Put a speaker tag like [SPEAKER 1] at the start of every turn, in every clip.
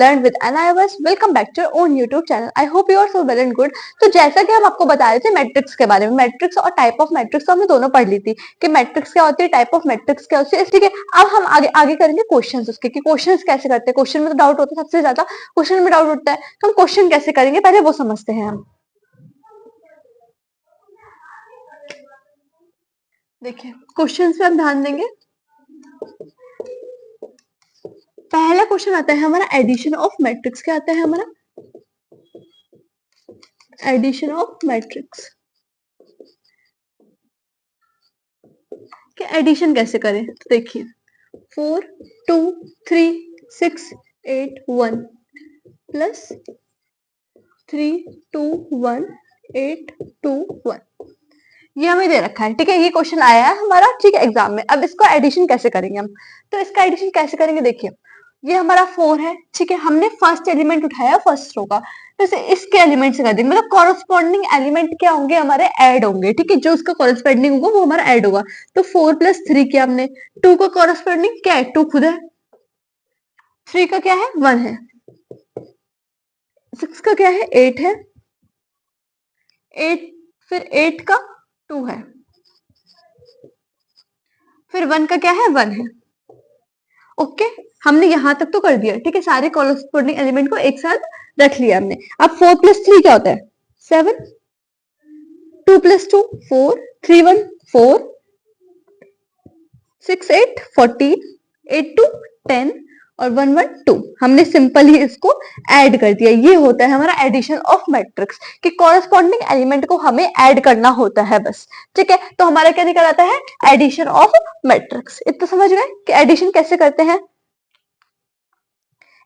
[SPEAKER 1] Learn with NIOS। Welcome back to your own YouTube channel. I hope you are so well and good. तो जैसा कि हम आपको बता रहे थे मैट्रिक्स के बारे में, मैट्रिक्स और टाइप ऑफ मैट्रिक्स तो हमने दोनों पढ़ ली थी कि मैट्रिक्स क्या होती है, टाइप ऑफ मैट्रिक्स क्या होती है। ठीक है, अब हम आगे आगे करेंगे क्वेश्चंस उसके कि क्वेश्चंस कैसे करते हैं। क्वेश्चन में तो डाउट होता है, सबसे ज्यादा क्वेश्चन में डाउट उठता है, तो हम क्वेश्चन कैसे करेंगे पहले वो समझते हैं हम। देखिए क्वेश्चन पे हम ध्यान देंगे। पहला क्वेश्चन आता है हमारा एडिशन ऑफ मैट्रिक्स। क्या आता है हमारा? Addition of matrix. कि एडिशन कैसे करें, तो देखिए 4 2 3 6 8 1 प्लस 3 2 1 8 2 1 ये हमें दे रखा है। ठीक है, ये क्वेश्चन आया है हमारा, ठीक है, एग्जाम में। अब इसको एडिशन कैसे करेंगे हम, तो इसका एडिशन कैसे करेंगे, देखिए ये हमारा 4 है, ठीक है, हमने फर्स्ट एलिमेंट उठाया फर्स्ट रो का, तो इसे इसके एलिमेंट से कर देंगे, मतलब कॉरस्पॉन्डिंग एलिमेंट क्या होंगे हमारे, ऐड होंगे। ठीक है, जो उसका कॉरस्पॉन्डिंग होगा वो हमारा ऐड होगा। तो 4 प्लस 3 किया हमने, 2 का कॉरस्पॉन्डिंग क्या है, 2 खुद है, 3 का क्या है, 1 है, 6 का क्या है, 8 है, 8 फिर 8 का 2 है, फिर 1 का क्या है, 1 है। ओके, हमने यहां तक तो कर दिया। ठीक है, सारे कॉरस्पॉन्डिंग एलिमेंट को एक साथ रख लिया हमने। अब 4 प्लस 3 क्या होता है, 7, 2 प्लस 2 4, 3 1 4, 6 8 14, 8 2 10 और 1 1 2। हमने सिंपल ही इसको ऐड कर दिया। ये होता है हमारा एडिशन ऑफ मैट्रिक्स कि कॉरस्पॉन्डिंग एलिमेंट को हमें ऐड करना होता है बस। ठीक है, तो हमारा क्या निकल आता है, एडिशन ऑफ मैट्रिक्स। इतना समझ गए कि एडिशन कैसे करते हैं,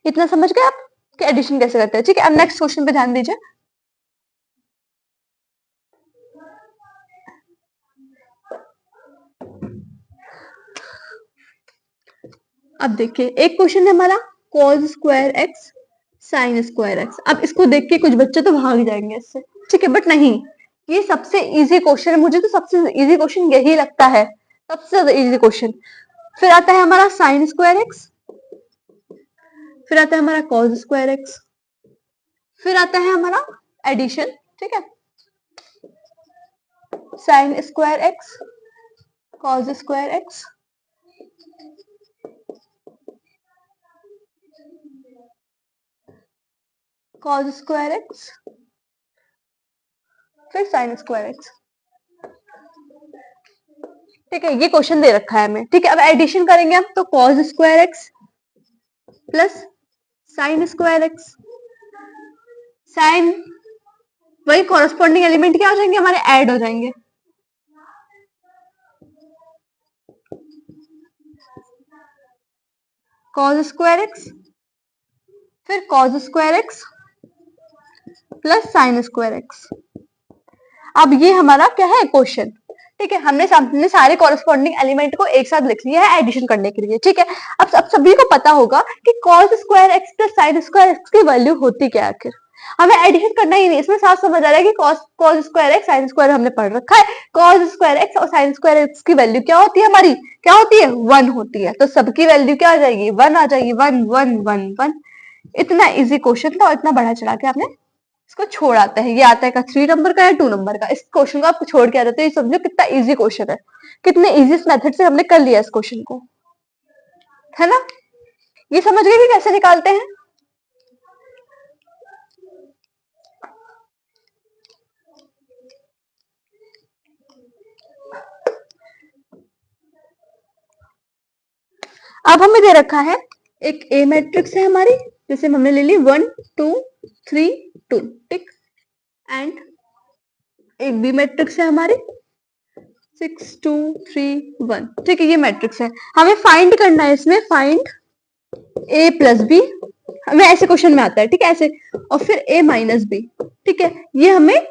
[SPEAKER 1] इतना समझ गए आप कि एडिशन कैसे करते हैं। ठीक है, अब नेक्स्ट क्वेश्चन पे ध्यान दीजिए। अब देखिए एक क्वेश्चन है हमारा cos square x sign square x. अब इसको देख के कुछ बच्चे तो भाग जाएंगे इससे, ठीक है, बट नहीं, ये सबसे इजी क्वेश्चन है। मुझे तो सबसे इजी क्वेश्चन यही लगता है, सबसे ज्यादा इजी क्वेश्चन। फिर आता है हमारा साइन स्क्वायर एक्स, फिर आता है हमारा cos स्क्वायर एक्स, फिर आता है हमारा एडिशन। ठीक है, sign square x, cos square x, cos square x, फिर साइन स्क्वायर एक्स। ठीक है, ये क्वेश्चन दे रखा है हमें। ठीक है, अब एडिशन करेंगे हम, तो cos square x plus sine square x, sine वही कॉरस्पॉन्डिंग एलिमेंट क्या हो जाएंगे हमारे, ऐड हो जाएंगे। cos स्क्वायर एक्स फिर cos square x plus sine square x. अब ये हमारा क्या है, क्वेश्चन। ठीक है, हमने सारे कॉरस्पॉन्डिंग एलिमेंट को एक साथ लिख लिया है एडिशन करने के लिए। ठीक है, अब सभी को पता होगा कि cos square x plus sine square x की वैल्यू होती क्या है। आखिर हमें एडिशन करना ही नहीं, इसमें साफ समझ आ रहा है कि cos square x sine square हमने पढ़ रखा है। cos स्क्वायर एक्स और साइन स्क्वायर एक्स की वैल्यू क्या होती है हमारी, क्या होती है, 1 होती है। तो सबकी वैल्यू क्या आ जाएगी, 1 आ जाएगी, 1 1 1 1। इतना इजी क्वेश्चन था और इतना बढ़ा चढ़ा के आपने इसको छोड़ आता है। ये आता है का 3 नंबर का या 2 नंबर का, इस क्वेश्चन को आप छोड़ के आ जाते हो। ये समझो कितना इजी क्वेश्चन है, कितने इजी मेथड से हमने कर लिया इस क्वेश्चन को, है ना। ये समझ गए कि कैसे निकालते हैं। अब हमें दे रखा है एक ए मैट्रिक्स है हमारी, जैसे हमने ले ली 1 2 3 2, ठीक, एंड एक बी मैट्रिक्स है हमारी 6 2 3 1। ठीक है, ये मैट्रिक्स है, हमें फाइंड करना है इसमें, फाइंड ए प्लस बी। हमें ऐसे क्वेश्चन में आता है, ठीक है, ऐसे, और फिर ए माइनस बी। ठीक है, ये हमें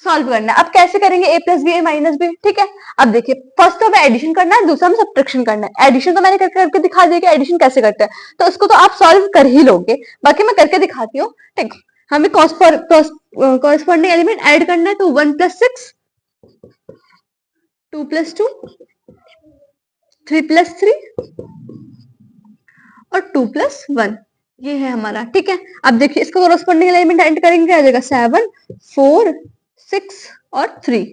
[SPEAKER 1] सॉल्व करना है। अब कैसे करेंगे ए प्लस बी ए माइनस बी, ठीक है। अब देखिए फर्स्ट तो हमें एडिशन करना है, दूसरा हमें सब्ट्रैक्शन करना है। एडिशन तो मैंने करके दिखा दिया कि एडिशन कैसे करते हैं, तो उसको तो आप सॉल्व कर ही लोगे, बाकी मैं करके दिखाती हूँ। ठीक, हमें कॉरस्पॉन्डिंग एलिमेंट ऐड करना है, तो 1 प्लस 6, 2 प्लस 2, 3 प्लस 3 और 2 प्लस 1। ये है हमारा, ठीक है। अब देखिए इसका कोरोस्पोंडिंग एलिमेंट ऐड करेंगे, क्या आ जाएगा 7 4 6 और 3।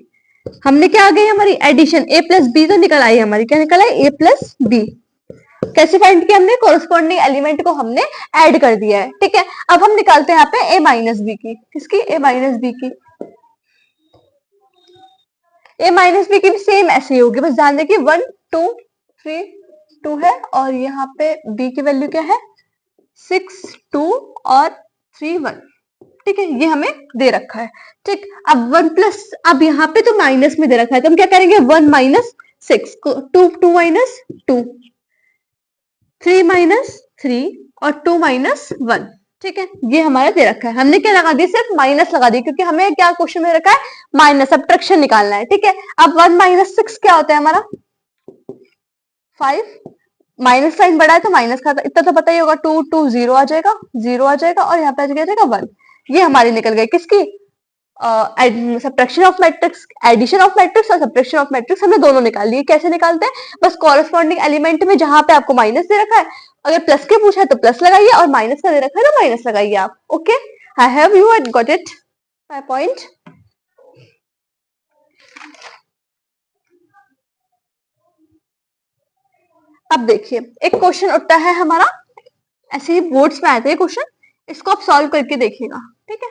[SPEAKER 1] हमने क्या आ गई हमारी एडिशन, a प्लस बी तो निकल आई हमारी, क्या निकल आई a प्लस बी। कैसे फाइंड किया हमने, कोरोस्पोंडिंग एलिमेंट को हमने ऐड कर दिया है, ठीक है। अब हम निकालते हैं यहाँ पे a माइनस बी की, किसकी, a माइनस बी की। a माइनस बी की भी सेम ऐसे ही होगी, बस ध्यान देखिए 1 2 3 2 है और यहाँ पे b की वैल्यू क्या है 6 2 और 3 1, ठीक है। ये हमें दे रखा है, ठीक। अब 1 प्लस, अब यहाँ पे तो माइनस में दे रखा है तो हम क्या करेंगे 1 माइनस 6, 2 2 माइनस 2, 3 माइनस 3 और 2 माइनस 1, ठीक है। ये हमारा दे रखा है, हमने क्या लगा दिया, सिर्फ माइनस लगा दिया क्योंकि हमें क्या क्वेश्चन में रखा है माइनस, सब्ट्रैक्शन निकालना है, ठीक है। अब 1 माइनस 6 क्या होता है हमारा 5, माइनस साइन बड़ा है तो माइनस का इतना तो पता ही होगा, 2 2 0 आ जाएगा, 0 आ जाएगा और यहाँ पे आ जाएगा 1। ये हमारी निकल गई किसकी, subtraction of matrix, addition of matrix और सब्ट्रैक्शन ऑफ मैट्रिक्स हमने दोनों निकाल लिए। कैसे निकालते हैं, बस कॉरेस्पॉन्डिंग एलिमेंट में जहां पे आपको माइनस दे रखा है, अगर प्लस के पूछा है तो प्लस लगाइए और माइनस का दे रखा है तो माइनस लगाइए आप। Okay, I have you got it my point. अब देखिए एक क्वेश्चन उठता है हमारा, ऐसे ही बोर्ड्स में आते हैं क्वेश्चन, इसको आप सॉल्व करके देखिएगा, ठीक है।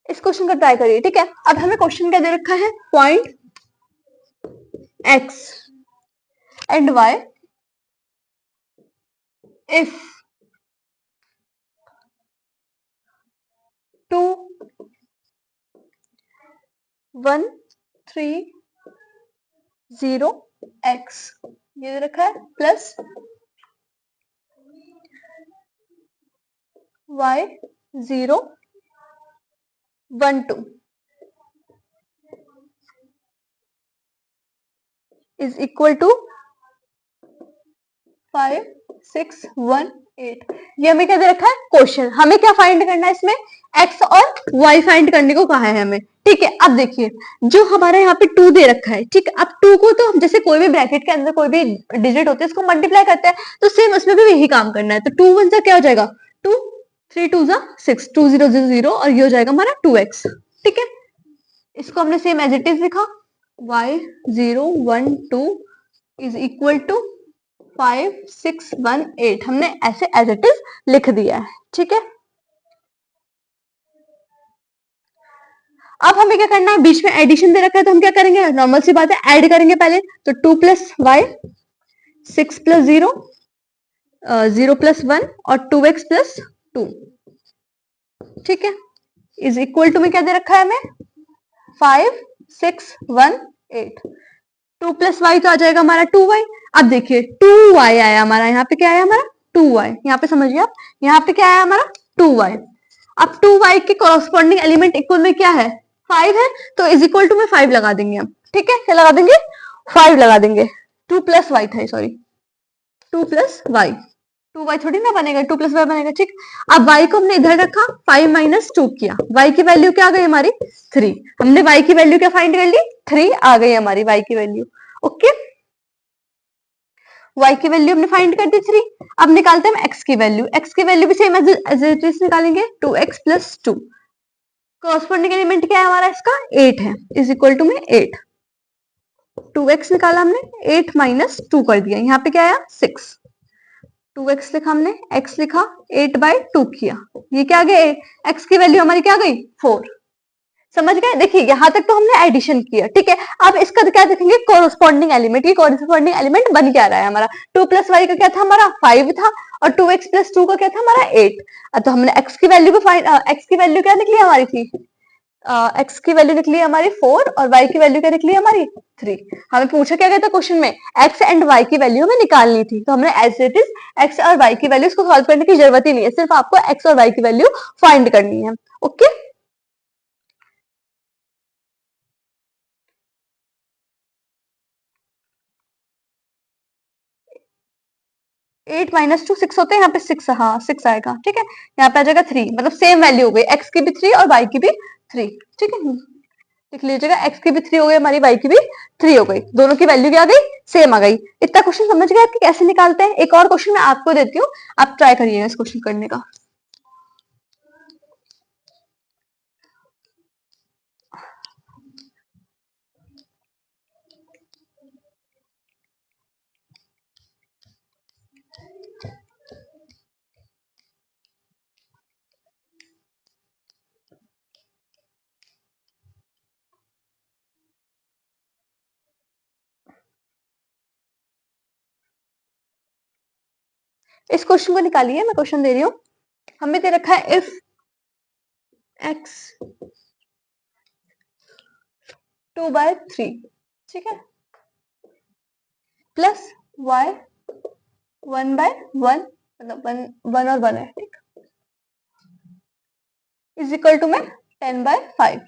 [SPEAKER 1] इस क्वेश्चन का ट्राई करिए, ठीक है। अब हमें क्वेश्चन क्या दे रखा है, point x and y if 2 1 3 0 x, ये दे रखा है, plus y 0 1 2 is equal to 5 6 1 8। ये हमें क्या दे रखा है क्वेश्चन, हमें क्या फाइंड करना है इसमें, x और y फाइंड करने को कहा है हमें, ठीक है। अब देखिए जो हमारे यहाँ पे 2 दे रखा है, ठीक है। अब 2 को तो हम जैसे कोई भी ब्रैकेट के अंदर कोई भी डिजिट होते हैं इसको मल्टीप्लाई करते हैं, तो सेम उसमें भी यही काम करना है। तो 2 1 क्या हो जाएगा 2, 3 2 6, 2 0 0 0 और ये हो जाएगा हमारा 2x, ठीक है। इसको हमने सेम एज इट इज लिखा, y 0 1 2 इज इक्वल टू 5 6 1 8, हमने ऐसे एज इट इज लिख दिया है, ठीक है। अब हमें क्या करना है, बीच में एडिशन दे रखा है तो हम क्या करेंगे, नॉर्मल सी बात है, ऐड करेंगे पहले। तो 2 प्लस वाई, 6 प्लस 0, 0 प्लस 1 और 2x प्लस 2, ठीक है, इज इक्वल टू में क्या दे रखा है हमें 5 6 1 8। 2 प्लस वाई तो आ जाएगा हमारा 2y। अब देखिए 2y आया हमारा, यहाँ पे क्या आया हमारा 2y, यहाँ पे समझिए आप, यहाँ पे क्या आया हमारा 2y। अब 2y के कॉरस्पॉन्डिंग एलिमेंट इक्वल में क्या है 5 है, तो इज इक्वल टू में 5 लगा देंगे हम, ठीक है। क्या लगा देंगे 5 लगा देंगे, 2 प्लस वाई था, सॉरी 2 प्लस वाई, 2y थोड़ी ना बनेगा, 2 प्लस वाई बनेगा, ठीक। अब y को हमने इधर रखा, 5 माइनस 2 किया, y की वैल्यू क्या आ गई हमारी 3, हमने y की वैल्यू क्या फाइंड कर ली 3 आ गई हमारी y की वैल्यू, ओके। y की वैल्यू हमने फाइंड कर दी 3। अब निकालते हैं हम x की वैल्यू, x की वैल्यू भी सेम एज इट इज निकालेंगे, 2x प्लस 2। कॉरस्पॉन्डिंग एलिमेंट क्या है हमारा इसका 8 है, इज इक्वल टू में 8, 2x निकाला हमने, 8 माइनस 2 कर दिया, यहाँ पे क्या आया 6, 2x लिखा हमने, x लिखा, 8 बाई 2 किया, ये क्या आ गया x की वैल्यू हमारी क्या गई 4। समझ गए, देखिए यहां तक तो हमने एडिशन किया, ठीक है। अब इसका क्या देखेंगे कॉरस्पॉन्डिंग एलिमेंट, ये कॉरस्पॉन्डिंग एलिमेंट बन क्या रहा है हमारा, 2 प्लस वाई का क्या था हमारा 5 था और 2x प्लस 2 का क्या था हमारा 8। तो हमने x की वैल्यू को x की वैल्यू क्या निकली हमारी थी, x की वैल्यू निकली हमारी 4 और y की वैल्यू क्या निकली हमारी 3। हमें पूछा क्या गया था क्वेश्चन में, x एंड y की वैल्यू हमें निकालनी थी, तो हमने एज इट इज x और y की वैल्यू को सॉल्व करने की जरूरत ही नहीं है, सिर्फ आपको x और y की वैल्यू फाइंड करनी है, ओके। 8 माइनस 2 6 होते हैं, यहाँ पे 6, हाँ 6 आएगा, ठीक है। यहाँ पे आ जाएगा 3, मतलब सेम वैल्यू हो गई, x की भी 3 और y की भी 3, ठीक है। लिख लीजिएगा, x की भी 3 हो गई हमारी, y की भी 3 हो गई, दोनों की वैल्यू क्या आ गई, सेम आ गई। इतना क्वेश्चन समझ गए आपके कैसे निकालते हैं। एक और क्वेश्चन मैं आपको देती हूँ, आप ट्राई करिएगा इस क्वेश्चन करने का। इस क्वेश्चन को निकालिए, मैं क्वेश्चन दे रही हूँ। हमें दे रखा है इफ x 2/3, ठीक है, प्लस y 1/1, मतलब 1 और 1 है, ठीक, इज इक्वल टू में 10/5।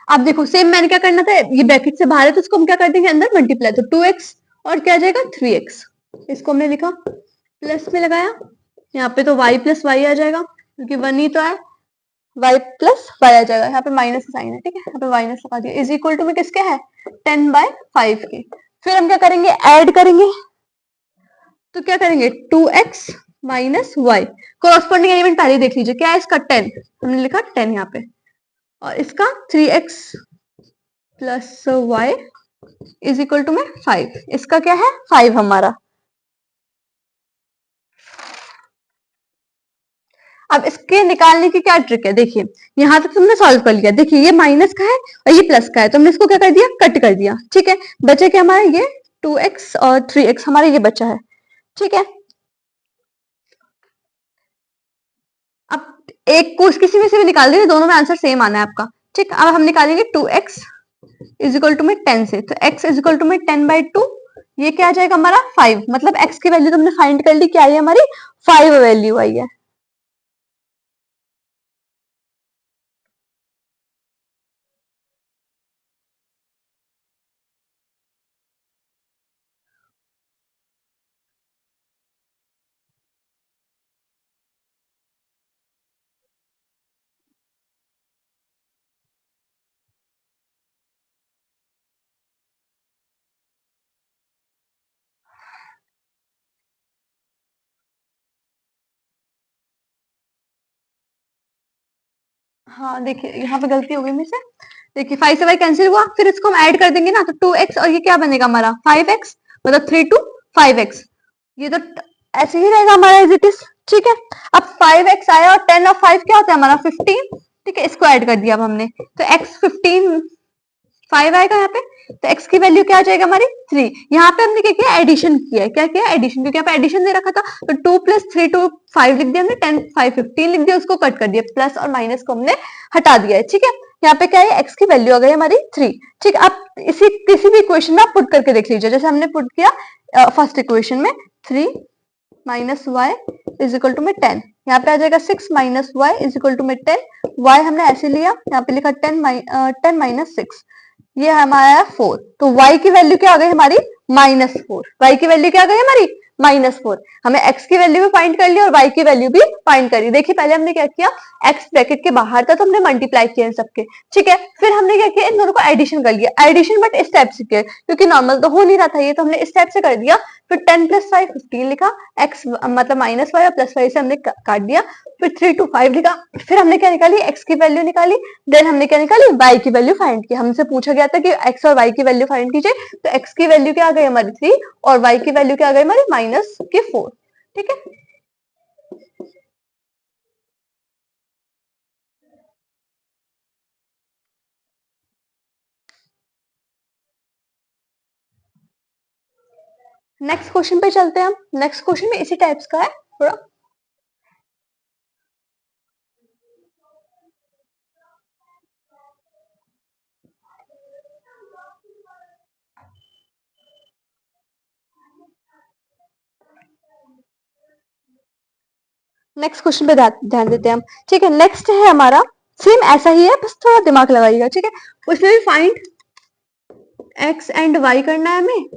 [SPEAKER 1] अब देखो सेम मैंने क्या करना था, ये ब्रैकेट से बाहर है तो इसको हम क्या कर देंगे अंदर मल्टीप्लाई, तो 2x और क्या आ जाएगा 3x, इसको हमने लिखा प्लस में लगाया, यहाँ पे तो y प्लस वाई आ जाएगा क्योंकि 1 ही तो है, y प्लस वाई आ जाएगा, यहाँ पे माइनस का साइन है, ठीक है, यहाँ पे माइनस लगा दिया, इज इक्वल टू में किसके है 10/5 के। फिर हम क्या करेंगे, ऐड करेंगे, तो क्या करेंगे 2x minus Y, corresponding element पहले देख लीजिए, क्या है इसका 10, हमने लिखा 10 यहाँ पे, और इसका 3x plus y is equal to में 5, इसका क्या है 5 हमारा। अब इसके निकालने की क्या ट्रिक है, देखिए यहां तक तुमने सॉल्व कर लिया, देखिए ये माइनस का है और ये प्लस का है, तो हमने इसको क्या कर दिया कट कर दिया, ठीक है, बचे क्या हमारा ये 2x और 3x हमारा ये बचा है, ठीक है। अब एक को किसी में से भी निकाल दीजिए, दोनों में आंसर सेम आना है आपका, ठीक। अब हम निकालेंगे 2x इज इक्वल टू में 10 से, तो x इज इक्वल टू में 10/2, ये क्या आ जाएगा हमारा 5, मतलब x की वैल्यू तुमने फाइंड कर ली, क्या आई है हमारी 5 वैल्यू आई है। हाँ देखिए यहाँ पे गलती हो गई मेरे से, देखिए 5 से y कैंसिल हुआ, फिर इसको हम ऐड कर देंगे ना, तो 2x और ये क्या बनेगा हमारा 5x, मतलब 3 to 5x, ये तो ऐसे ही रहेगा हमारा एज इट इज, ठीक है। अब 5x आया और 10 और 5 क्या होता है हमारा 15, ठीक है, इसको ऐड कर दिया अब हमने, तो x 15 5 आएगा यहाँ पे, तो x की वैल्यू क्या आ जाएगा हमारी 3, यहाँ पे हमने क्या किया एडिशन किया है, क्या किया एडिशन, क्योंकि यहाँ पे एडिशन दे रखा था, तो 2 + 3 to 5 लिख दिया हमने, 10 5 15 लिख दिया, उसको कट कर दिया, प्लस और माइनस को हमने हटा दिया है, ठीक है। यहाँ पे क्या है x की वैल्यू आ गई हमारी 3, ठीक। आप इसी किसी भी इक्वेशन में आप पुट करके देख लीजिए, जैसे हमने पुट किया फर्स्ट इक्वेशन में 3 minus y is equal to में 10, यहाँ पे आ जाएगा 6 minus y is equal to में 10, वाई हमने ऐसे लिया, यहाँ पे लिखा 10 माइनस 6, ये हमारा 4, तो y की वैल्यू क्या आ गई हमारी -4, y की वैल्यू क्या आ गई हमारी -4, हमें x की वैल्यू भी फाइंड कर ली और y की वैल्यू भी फाइंड करी। देखिए पहले हमने क्या किया, x ब्रैकेट के बाहर था तो हमने मल्टीप्लाई किया इन सबके, ठीक है, फिर हमने क्या किया इन दोनों को एडिशन कर लिया, एडिशन बट इस टाइप से किया क्योंकि नॉर्मल तो हो नहीं रहा था ये, तो हमने इस टाइप से कर दिया, फिर 10 + 5 15 लिखा, x मतलब -y और +y से हमने काट दिया, फिर 3 to 5 लिखा, फिर हमने क्या निकाली x की वैल्यू निकाली, देन हमने क्या निकाली y की वैल्यू फाइंड की, हमसे पूछा गया था कि x और y की वैल्यू फाइंड कीजिए, तो x की वैल्यू क्या आ गई हमारी 3 और y की वैल्यू क्या आ गई हमारी -4, ठीक है। नेक्स्ट क्वेश्चन पे चलते हैं हम, नेक्स्ट क्वेश्चन में इसी टाइप्स का है थोड़ा। नेक्स्ट क्वेश्चन पे ध्यान देते हैं हम, ठीक है। नेक्स्ट है हमारा सेम ऐसा ही है, बस थोड़ा दिमाग लगाइएगा, ठीक है। उसमें भी फाइंड एक्स एंड वाई करना है हमें,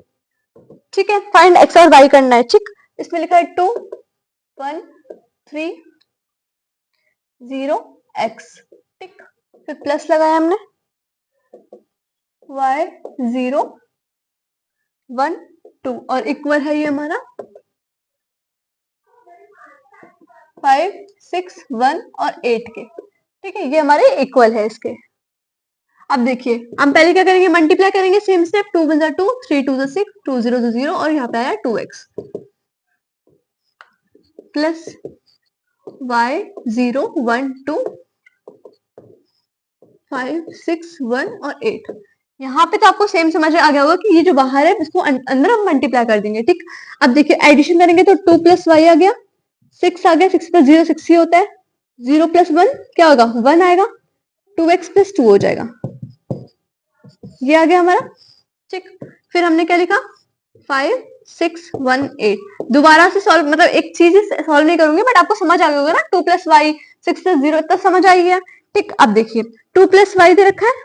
[SPEAKER 1] ठीक है, फाइंड एक्स और वाई करना है, ठीक। इसमें लिखा है 2 1 3 0 एक्स, ठीक। फिर प्लस लगाया हमने, y 0 1 2 और इक्वल है ये हमारा 5 6 1 और 8 के, ठीक है, ये हमारे इक्वल है इसके। अब देखिए हम पहले क्या करेंगे, मल्टीप्लाई करेंगे, सेम स्टेप, 2 1 2 3 2 6 2 0 0 और यहाँ पे आया 2x प्लस y 0 1 2 5 6 1 और 8। यहाँ पे तो आपको सेम समझ में आ गया होगा कि ये जो बाहर है इसको अंदर हम मल्टीप्लाई कर देंगे, ठीक। अब देखिए एडिशन करेंगे तो 2 प्लस वाई आ गया, 6 आ गया, 6 प्लस 0 6 ही होता है, 0 प्लस 1 क्या होगा 1 आएगा, 2x प्लस 2 हो जाएगा, ये आ गया हमारा, ठीक। फिर हमने क्या लिखा 5 6 1 8। दोबारा से सॉल्व मतलब एक चीज सॉल्व नहीं करूंगी बट आपको समझ आ गया होगा ना, 2 प्लस वाई 6 प्लस 0 तब समझ आ गया, ठीक। अब देखिए 2 प्लस वाई दे रखा है,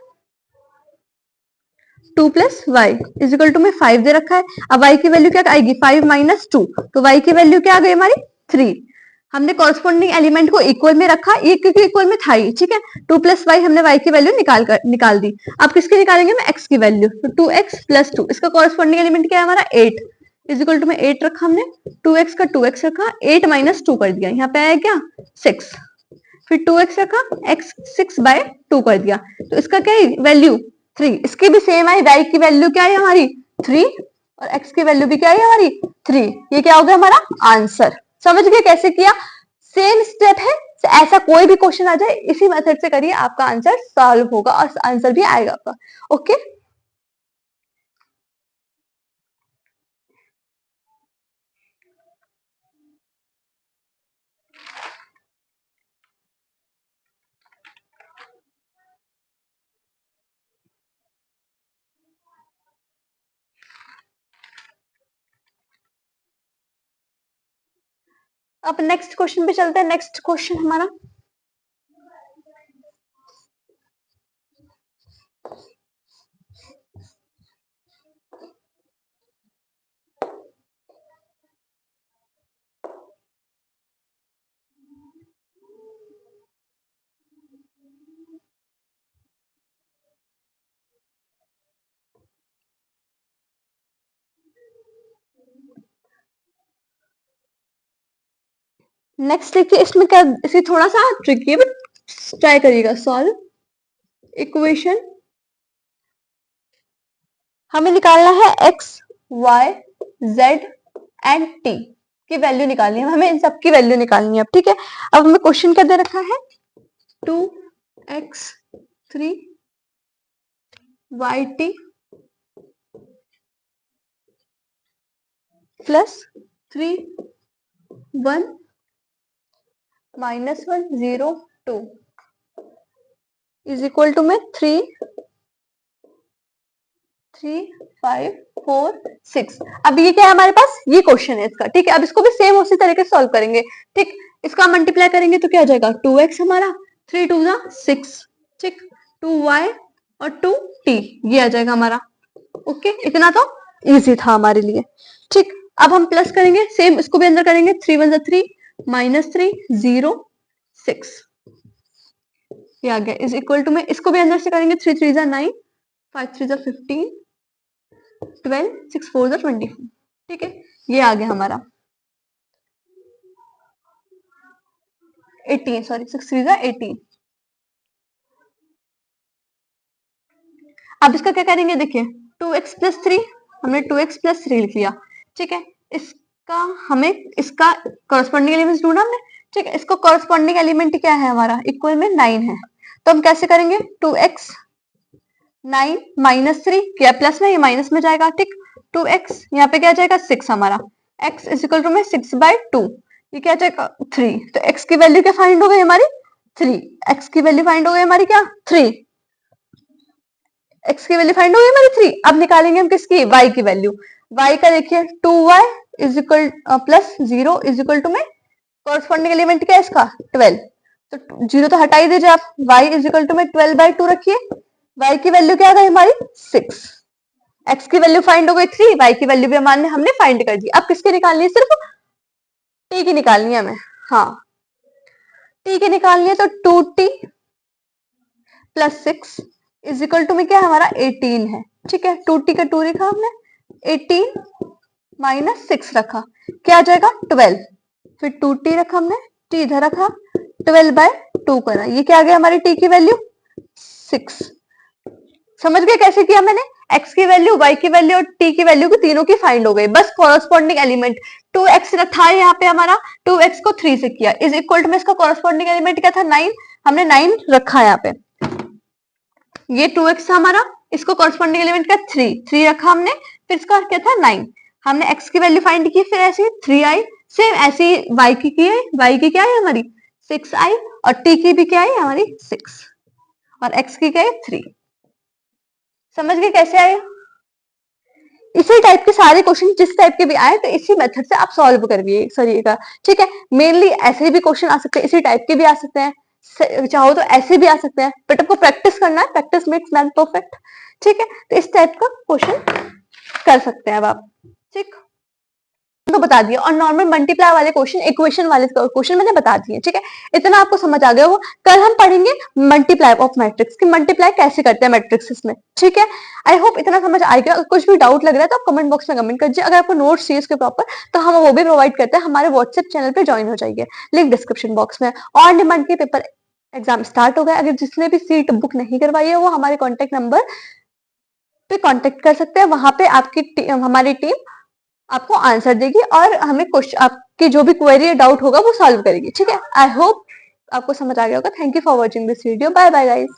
[SPEAKER 1] 2 plus y is equal to में 5 दे रखा है। अब y की वैल्यू क्या आएगी 5 माइनस 2, तो y की वैल्यू क्या आ गई हमारी 3। हमने कॉरस्पॉन्डिंग एलिमेंट को इक्वल में रखा, ये क्योंकि इक्वल में था ही, ठीक है। 2 प्लस वाई हमने y की वैल्यू निकाल दी। अब किसकी निकालेंगे मैं x की वैल्यू, तो 2x प्लस 2 इसका कॉरस्पॉन्डिंग एलिमेंट क्या है हमारा 8 इज इक्वल टू में 8 रखा हमने, 2x का 2x रखा, 8 माइनस 2 कर दिया, यहाँ पे आया क्या 6, फिर 2x रखा, x 6 बाय 2 कर दिया, तो इसका क्या है वैल्यू 3। इसकी भी सेम है, y की वैल्यू क्या है हमारी 3 और x की वैल्यू भी क्या है हमारी 3। ये क्या हो गया हमारा आंसर। समझ गए कैसे किया, सेम स्टेप है, ऐसा कोई भी क्वेश्चन आ जाए इसी मेथड से करिए, आपका आंसर सॉल्व होगा और आंसर भी आएगा आपका, ओके। अब नेक्स्ट क्वेश्चन पे चलते हैं। नेक्स्ट क्वेश्चन हमारा नेक्स्ट देखिए, इसमें क्या इसे थोड़ा सा ट्रिकी है बट ट्राई करिएगा सॉल्व। इक्वेशन हमें निकालना है x y z and t की वैल्यू निकालनी है, हमें इन सब की वैल्यू निकालनी है अब, ठीक है। अब हमें क्वेश्चन क्या दे रखा है 2x 3 yt plus 3 1 minus 1 0 2 is equal to में 3 3 5 4 6। अब ये क्या है हमारे पास, ये क्वेश्चन है इसका, ठीक है। अब इसको भी सेम उसी तरीके से सॉल्व करेंगे, ठीक। इसका मल्टीप्लाई करेंगे तो क्या आ जाएगा 2x हमारा, 3 2 6, ठीक, 2y और 2t ये आ जाएगा हमारा, ओके। इतना तो इजी था हमारे लिए, ठीक। अब हम प्लस करेंगे, सेम इसको भी अंदर करेंगे, 3 1 3 माइनस 3 0 6 ये आ गया इज इक्वल टू में, इसको भी अंदर से करेंगे, 3 3 9 5 3 15 12 6 4 24, ठीक है, ये आ गया हमारा 18, सॉरी 6 3 18। अब इसका क्या करेंगे, देखिए 2x प्लस 3, हमने 2x प्लस 3 लिख लिया, ठीक है। इसका हमें इसका कॉरस्पॉन्डिंग एलिमेंट ढूंढना हमने, ठीक है। इसको कॉरस्पॉन्डिंग एलिमेंट क्या है हमारा, इक्वल में 9 है, तो हम कैसे करेंगे 2x 9 माइनस 3 क्या प्लस में, ये माइनस में जाएगा, ठीक। 2x यहाँ पे क्या जाएगा 6 हमारा, x इज इक्वल टू में 6 बाय 2, ये क्या जाएगा 3, तो x की वैल्यू क्या फाइंड हो गई हमारी 3, x की वैल्यू फाइंड हो गई हमारी क्या 3, x की वैल्यू फाइंड हो गई हमारी 3। अब निकालेंगे हम किसकी y की वैल्यू, y का देखिए 2y is equal plus 0 is equal to में कॉरस्पॉन्डिंग एलिमेंट क्या है इसका 12, तो 0 तो हटा ही दीजिए आप, y इज इक्वल टू में 12 बाय 2 रखिए, y की वैल्यू क्या आ गई हमारी 6, x की वैल्यू फाइंड हो गई 3, y की वैल्यू भी हमने फाइंड कर दी। अब किसकी निकालनी है? सिर्फ t की निकालनी है हमें। हाँ, t की निकालनी है तो 2t plus 6 is equal to में क्या हमारा 18 है। ठीक है, 2t का 2 लिखा हमने, 18 माइनस 6 रखा, क्या आ जाएगा 12। फिर 2t रखा हमने, t इधर रखा, 12/2 करा, ये क्या आ गया हमारी t की वैल्यू 6। समझ गए कैसे किया मैंने? x की वैल्यू, y की वैल्यू और t की वैल्यू की तीनों की फाइंड हो गई। बस कॉरस्पॉन्डिंग एलिमेंट 2x रखा है यहाँ पे हमारा, 2x को 3 से किया, इज इक्वल टू में इसका कॉरस्पॉन्डिंग एलिमेंट क्या था 9, हमने 9 रखा है यहाँ पे। ये 2x था हमारा, इसको कॉरस्पॉन्डिंग एलिमेंट का 3 रखा हमने, फिर इसका क्या था 9, हमने x की वैल्यू फाइंड की, फिर ऐसे 3 आई, सेम ऐसी y की है, y की क्या है हमारी 6 आई, और t की भी क्या है हमारी 6, और x की क्या है 3। समझ गए कैसे आए? इसी टाइप के सारे क्वेश्चन जिस टाइप के भी आए तो इसी मेथड से आप सॉल्व करिएगा। ठीक है, मेनली ऐसे भी क्वेश्चन आ सकते हैं, इसी टाइप के भी आ सकते हैं, चाहो तो ऐसे भी आ सकते हैं, बट आपको प्रैक्टिस करना है, प्रैक्टिस मेक्स मैन परफेक्ट। ठीक है, तो इस टाइप का क्वेश्चन कर सकते हैं अब आप। ठीक, तो बता दिया, और नॉर्मल मल्टीप्लाई वाले क्वेश्चन, इक्वेशन वाले क्वेश्चन मैंने बता दिए। ठीक है, इतना आपको समझ आ गया हो। कल हम पढ़ेंगे मल्टीप्लाई ऑफ मैट्रिक्स कि मल्टीप्लाई कैसे करते हैं मैट्रिक्स में। ठीक है, आई होप इतना समझ आ गया। अगर कुछ भी डाउट लग रहा है तो आप कमेंट बॉक्स में कमेंट कीजिए। अगर आपको नोट्स चाहिए इसके प्रॉपर तो हम वो भी प्रोवाइड करते हैं, हमारे व्हाट्सएप चैनल पे ज्वाइन हो जाइए, लिंक डिस्क्रिप्शन बॉक्स में। ऑन डिमांड के पेपर एग्जाम स्टार्ट हो गया, अगर जिसने भी सीट बुक नहीं करवाई है वो हमारे कॉन्टेक्ट नंबर पे कॉन्टेक्ट कर सकते हैं, वहां पे हमारी टीम आपको आंसर देगी और हमें क्वेश्चन, आपकी जो भी क्वेरी या डाउट होगा वो सॉल्व करेगी। ठीक है, आई होप आपको समझ आ गया होगा। Thank you for watching this video, bye bye guys.